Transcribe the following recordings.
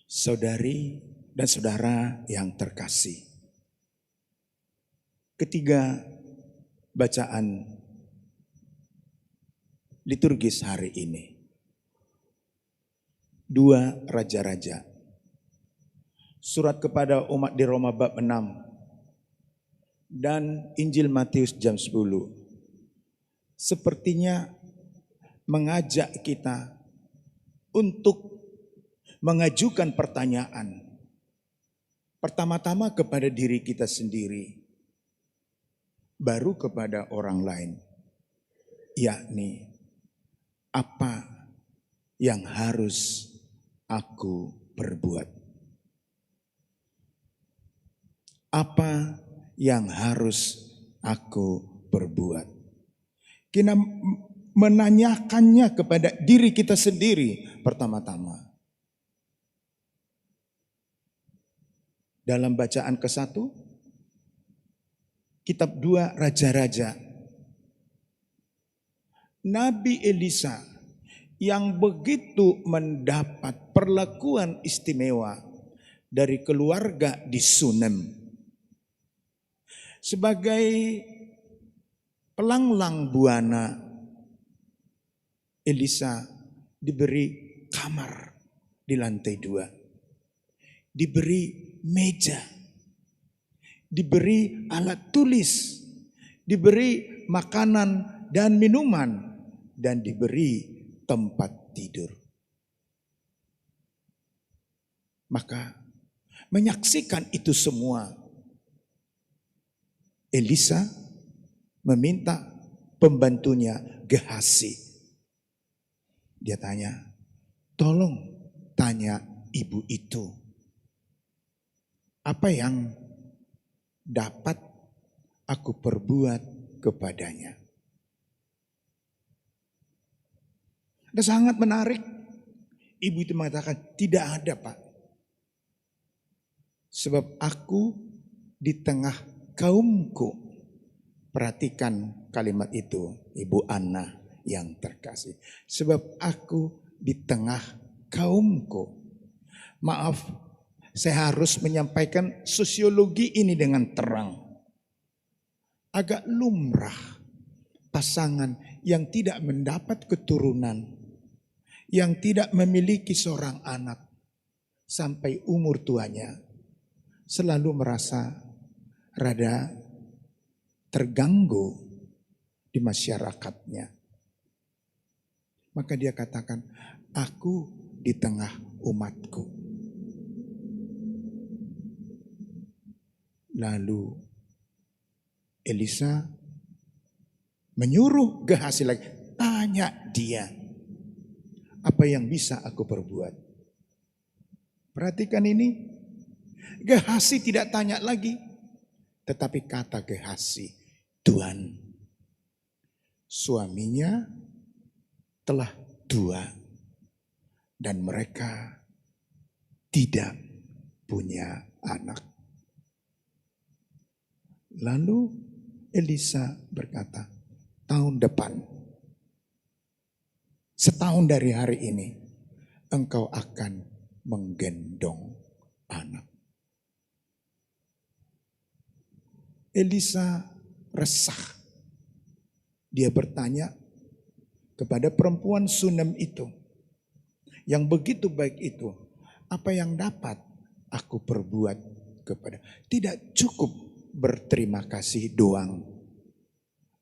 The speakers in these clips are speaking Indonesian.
Saudari dan saudara yang terkasih, ketiga bacaan liturgis hari ini, 2 Raja-Raja, surat kepada umat di Roma bab 6, dan Injil Matius jam 10, sepertinya mengajak kita untuk mengajukan pertanyaan. Pertama-tama kepada diri kita sendiri, baru kepada orang lain. Yakni, apa yang harus aku perbuat? Apa yang harus aku perbuat? Kita menanyakannya kepada diri kita sendiri pertama-tama. Dalam bacaan ke-1, kitab 2 Raja-Raja, Nabi Elisa yang begitu mendapat perlakuan istimewa dari keluarga di Sunem, sebagai pelanglang buana, Elisa diberi kamar di lantai 2, diberi meja, diberi alat tulis, diberi makanan dan minuman, dan diberi tempat tidur. Maka menyaksikan itu semua, Elisa meminta pembantunya Gehasi. Dia tanya, tolong tanya ibu itu, apa yang dapat aku perbuat kepadanya? Dan sangat menarik, ibu itu mengatakan, tidak ada Pak. Sebab aku di tengah kaumku. Perhatikan kalimat itu, Ibu Anna yang terkasih. Sebab aku di tengah kaumku. Maaf, saya harus menyampaikan sosiologi ini dengan terang. Agak lumrah pasangan yang tidak mendapat keturunan, yang tidak memiliki seorang anak sampai umur tuanya, selalu merasa rada terganggu di masyarakatnya. Maka dia katakan, aku di tengah umatku. Lalu Elisa menyuruh Gehasi lagi, tanya dia, apa yang bisa aku perbuat? Perhatikan ini, Gehasi tidak tanya lagi, tetapi kata Gehasi, Tuan, suaminya telah tua dan mereka tidak punya anak. Lalu Elisa berkata, tahun depan, setahun dari hari ini, engkau akan menggendong anak. Elisa resah. Dia bertanya kepada perempuan Sunem itu, yang begitu baik itu, apa yang dapat aku perbuat kepada? Tidak cukup berterima kasih doang.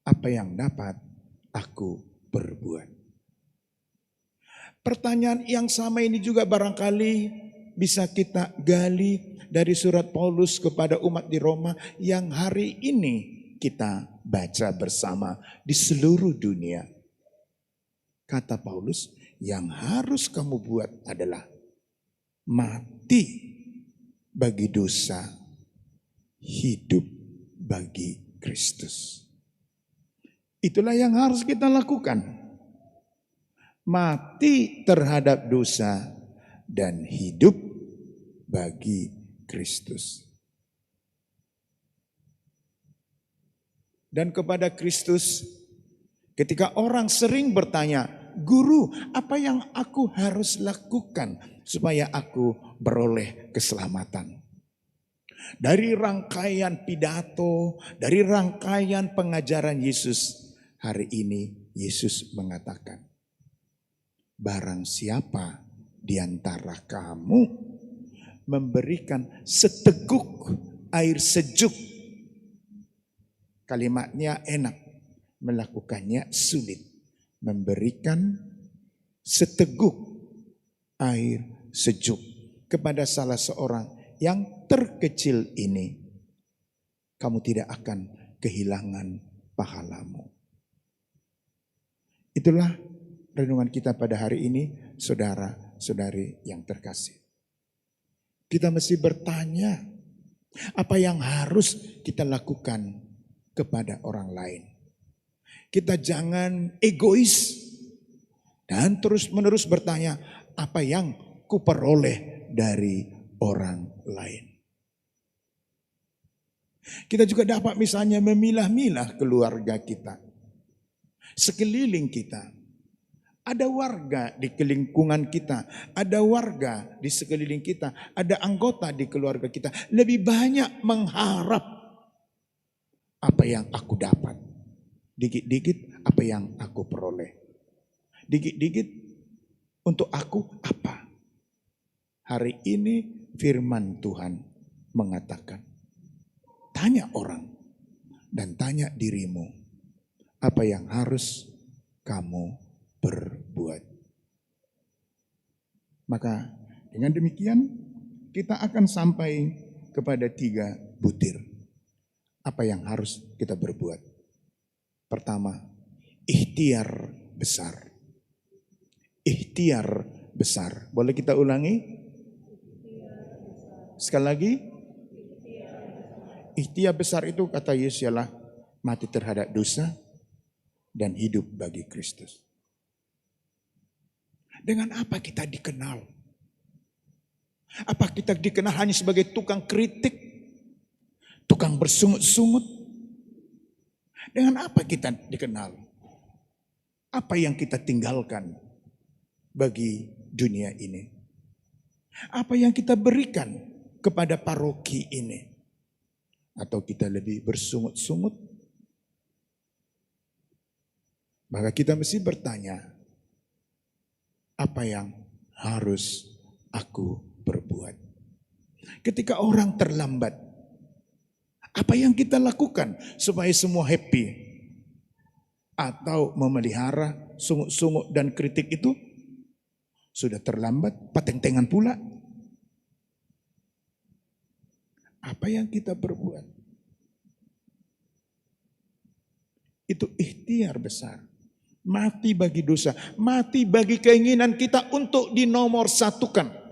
Apa yang dapat aku perbuat? Pertanyaan yang sama ini juga barangkali bisa kita gali dari surat Paulus kepada umat di Roma yang hari ini kita baca bersama di seluruh dunia. Kata Paulus, yang harus kamu buat adalah mati bagi dosa, hidup bagi Kristus. Itulah yang harus kita lakukan. Mati terhadap dosa dan hidup bagi Kristus. Dan kepada Kristus, ketika orang sering bertanya, Guru, apa yang aku harus lakukan supaya aku beroleh keselamatan? Dari rangkaian pidato, dari rangkaian pengajaran Yesus, hari ini Yesus mengatakan, barang siapa di antara kamu memberikan seteguk air sejuk, kalimatnya enak, melakukannya sulit. Memberikan seteguk air sejuk kepada salah seorang yang terkecil ini, kamu tidak akan kehilangan pahalamu. Itulah renungan kita pada hari ini, saudara-saudari yang terkasih. Kita mesti bertanya, apa yang harus kita lakukan kepada orang lain. Kita jangan egois dan terus-menerus bertanya, apa yang kuperoleh dari orang lain. Kita juga dapat misalnya memilah-milah keluarga kita, sekeliling kita. Ada warga di lingkungan kita, ada warga di sekeliling kita, ada anggota di keluarga kita. Lebih banyak mengharap apa yang aku dapat. Dikit-dikit apa yang aku peroleh. Dikit-dikit untuk aku apa? Hari ini firman Tuhan mengatakan, tanya orang dan tanya dirimu, apa yang harus kamu berbuat. Maka dengan demikian kita akan sampai kepada 3 butir. Apa yang harus kita berbuat? Pertama, ikhtiar besar. Ikhtiar besar. Boleh kita ulangi? Sekali lagi. Ikhtiar besar itu kata Yesus ialah mati terhadap dosa dan hidup bagi Kristus. Dengan apa kita dikenal? Apa kita dikenal hanya sebagai tukang kritik? Tukang bersungut-sungut? Dengan apa kita dikenal? Apa yang kita tinggalkan bagi dunia ini? Apa yang kita berikan kepada paroki ini? Atau kita lebih bersungut-sungut? Maka kita mesti bertanya, apa yang harus aku berbuat? Ketika orang terlambat, apa yang kita lakukan supaya semua happy? Atau memelihara sungut-sungut dan kritik itu? Sudah terlambat, pateng-tengan pula. Apa yang kita berbuat? Itu ikhtiar besar. Mati bagi dosa, mati bagi keinginan kita untuk dinomorsatukan.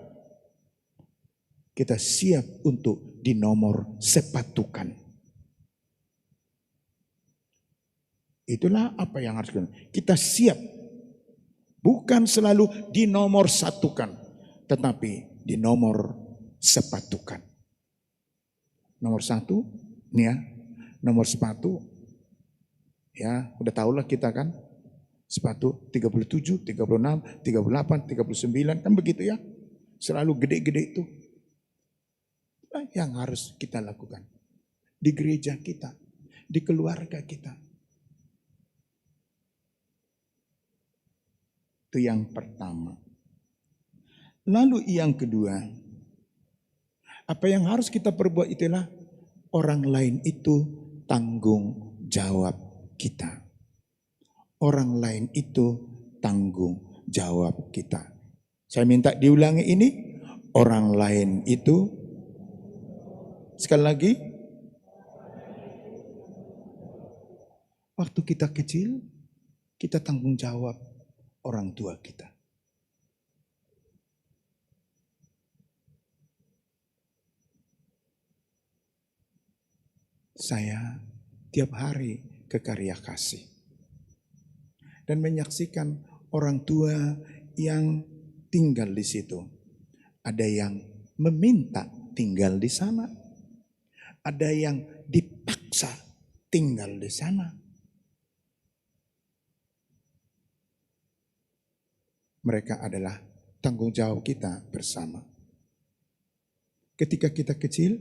Kita siap untuk dinomorsepatukan. Itulah apa yang harus kita siap. Bukan selalu dinomorsatukan, tetapi dinomorsepatukan. Nomor 1, nih ya, nomor sepatu, ya udah tahulah kita kan, sepatu 37, 36, 38, 39, kan begitu ya. Selalu gede-gede itu. Nah, yang harus kita lakukan di gereja kita, di keluarga kita. Itu yang pertama. Lalu yang kedua, apa yang harus kita perbuat itulah orang lain itu tanggung jawab kita. Orang lain itu tanggung jawab kita. Saya minta diulangi ini, orang lain itu, sekali lagi, waktu kita kecil, kita tanggung jawab orang tua kita. Saya tiap hari ke Karya Kasih dan menyaksikan orang tua yang tinggal di situ. Ada yang meminta tinggal di sana, ada yang dipaksa tinggal di sana. Mereka adalah tanggung jawab kita bersama. Ketika kita kecil,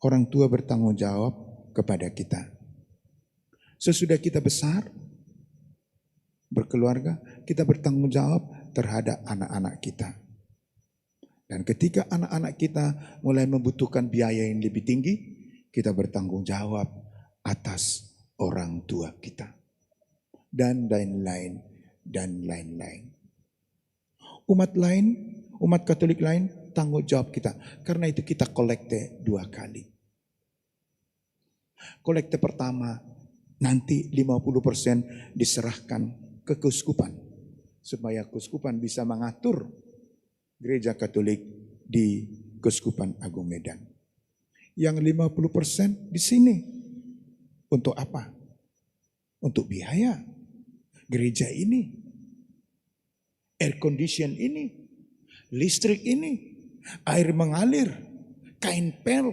orang tua bertanggung jawab kepada kita. Sesudah kita besar, berkeluarga, kita bertanggung jawab terhadap anak-anak kita. Dan ketika anak-anak kita mulai membutuhkan biaya yang lebih tinggi, kita bertanggung jawab atas orang tua kita. Dan lain-lain, dan lain-lain. Umat Katolik lain, tanggung jawab kita. Karena itu kita kolekte 2 kali. Kolekte pertama, nanti 50% diserahkan ke keuskupan. Supaya keuskupan bisa mengatur gereja Katolik di Keuskupan Agung Medan. Yang 50% di sini. Untuk apa? Untuk biaya gereja ini. Air condition ini. Listrik ini. Air mengalir. Kain pel.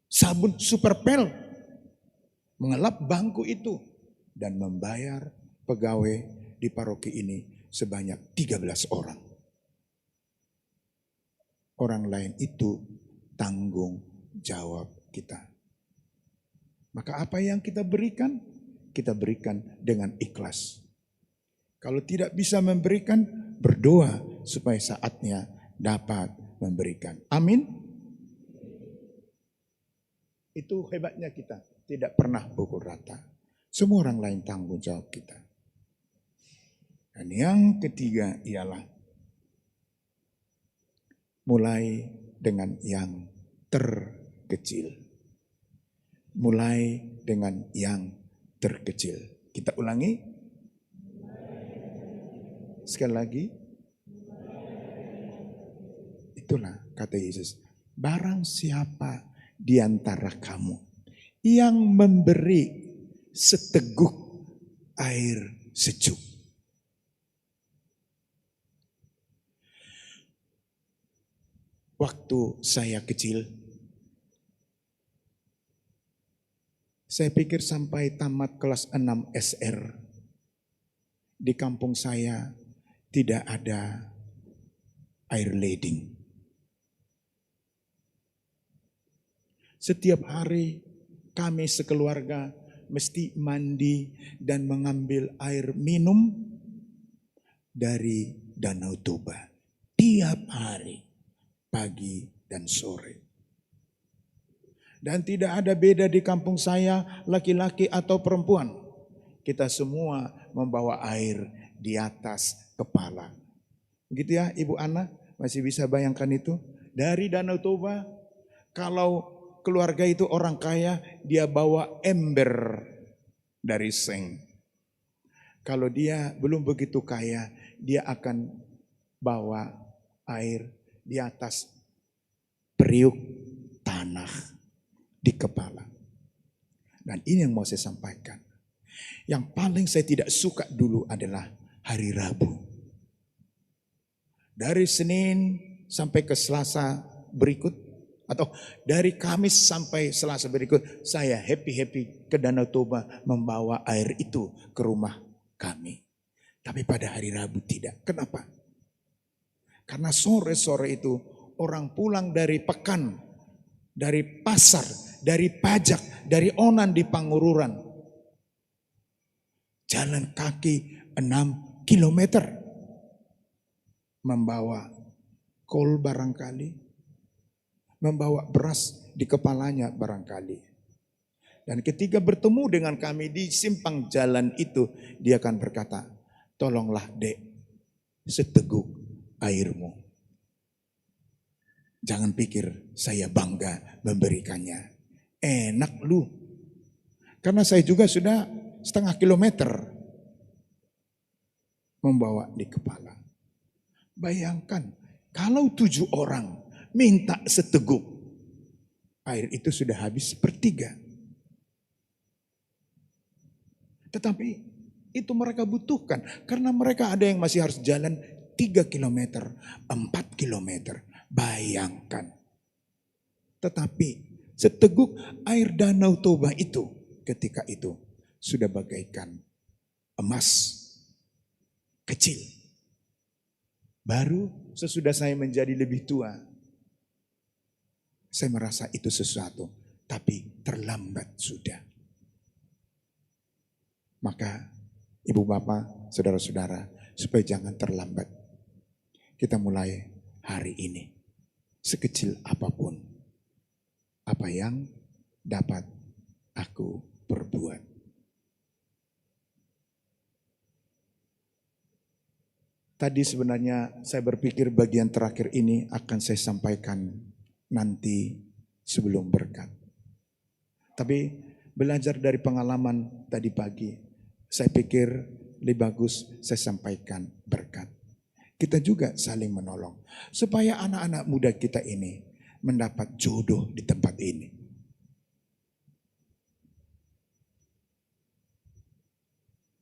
Sabun super pel. Mengelap bangku itu. Dan membayar pegawai di paroki ini sebanyak 13 orang. Orang lain itu tanggung jawab kita. Maka apa yang kita berikan dengan ikhlas. Kalau tidak bisa memberikan, berdoa supaya saatnya dapat memberikan. Amin. Itu hebatnya kita, tidak pernah pukul rata. Semua orang lain tanggung jawab kita. Dan yang ketiga ialah mulai dengan yang terkecil. Mulai dengan yang terkecil. Kita ulangi. Sekali lagi. Itulah kata Yesus. Barang siapa di antara kamu yang memberi seteguk air sejuk. Waktu saya kecil, saya pikir sampai tamat kelas 6 SR, di kampung saya tidak ada air leding. Setiap hari kami sekeluarga mesti mandi dan mengambil air minum dari Danau Toba. Tiap hari, pagi dan sore. Dan tidak ada beda di kampung saya, laki-laki atau perempuan. Kita semua membawa air di atas kepala. Begitu ya Ibu Ana, masih bisa bayangkan itu? Dari Danau Toba, kalau keluarga itu orang kaya, dia bawa ember dari seng. Kalau dia belum begitu kaya, dia akan bawa air di atas periuk tanah di kepala. Dan ini yang mau saya sampaikan. Yang paling saya tidak suka dulu adalah hari Rabu. Dari Senin sampai ke Selasa berikut, atau dari Kamis sampai Selasa berikut, saya happy-happy ke Danau Toba membawa air itu ke rumah kami. Tapi pada hari Rabu tidak. Kenapa? Karena sore-sore itu orang pulang dari pekan, dari pasar, dari pajak, dari onan di Pangururan. Jalan kaki 6 kilometer. Membawa kol barangkali. Membawa beras di kepalanya barangkali. Dan ketika bertemu dengan kami di simpang jalan itu, dia akan berkata, tolonglah dek, seteguk airmu. Jangan pikir saya bangga memberikannya. Enak lu. Karena saya juga sudah setengah kilometer membawa di kepala. Bayangkan kalau 7 orang minta seteguk, air itu sudah habis sepertiga. Tetapi itu mereka butuhkan. Karena mereka ada yang masih harus jalan 3 kilometer, 4 kilometer. Bayangkan. Tetapi seteguk air Danau Toba itu ketika itu sudah bagaikan emas. kecil. Baru sesudah saya menjadi lebih tua, saya merasa itu sesuatu, tapi terlambat sudah. Maka ibu bapak, saudara-saudara, supaya jangan terlambat, kita mulai hari ini. Sekecil apapun, apa yang dapat aku perbuat. Tadi sebenarnya saya berpikir bagian terakhir ini akan saya sampaikan nanti sebelum berkat. Tapi belajar dari pengalaman tadi pagi, saya pikir lebih bagus saya sampaikan berkat. Kita juga saling menolong supaya anak-anak muda kita ini mendapat jodoh di tempat ini.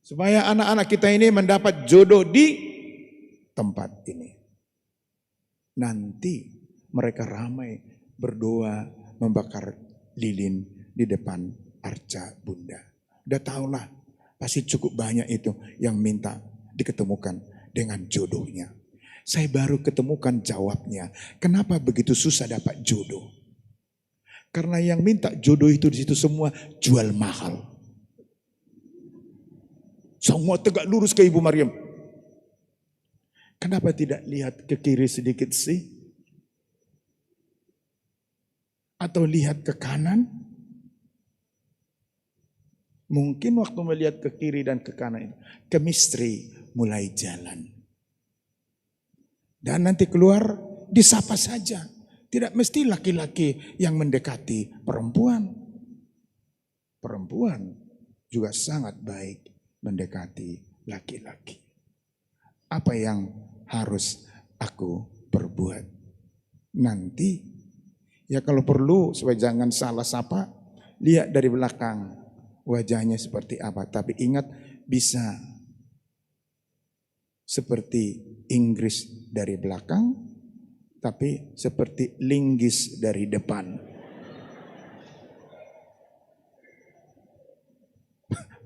Supaya anak-anak kita ini mendapat jodoh di tempat ini. Nanti mereka ramai berdoa membakar lilin di depan arca Bunda. Udah tahulah, pasti cukup banyak itu yang minta diketemukan dengan jodohnya. Saya baru ketemukan jawabnya. Kenapa begitu susah dapat jodoh? Karena yang minta jodoh itu di situ semua jual mahal. Semua tegak lurus ke Ibu Maryam. Kenapa tidak lihat ke kiri sedikit sih? Atau lihat ke kanan? Mungkin waktu melihat ke kiri dan ke kanan itu, chemistry mulai jalan. Dan nanti keluar disapa saja. Tidak mesti laki-laki yang mendekati perempuan. Perempuan juga sangat baik mendekati laki-laki. Apa yang harus aku perbuat? Nanti, ya kalau perlu supaya jangan salah sapa, lihat dari belakang wajahnya seperti apa. Tapi ingat, bisa seperti Inggris dari belakang, tapi seperti linggis dari depan.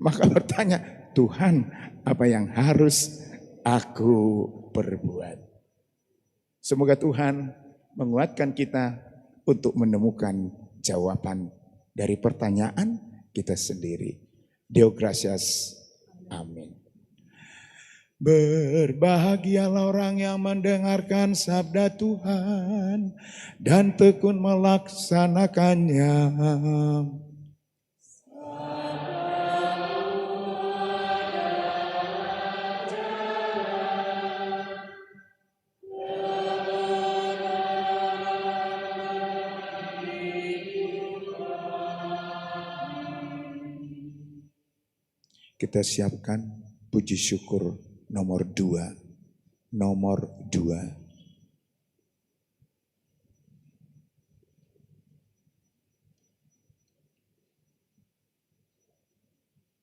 Maka bertanya, Tuhan, apa yang harus aku perbuat? Semoga Tuhan menguatkan kita untuk menemukan jawaban dari pertanyaan kita sendiri. Deo gratias. Amin. Berbahagialah orang yang mendengarkan sabda Tuhan dan tekun melaksanakannya. Kita siapkan puji syukur nomor 2. Nomor 2.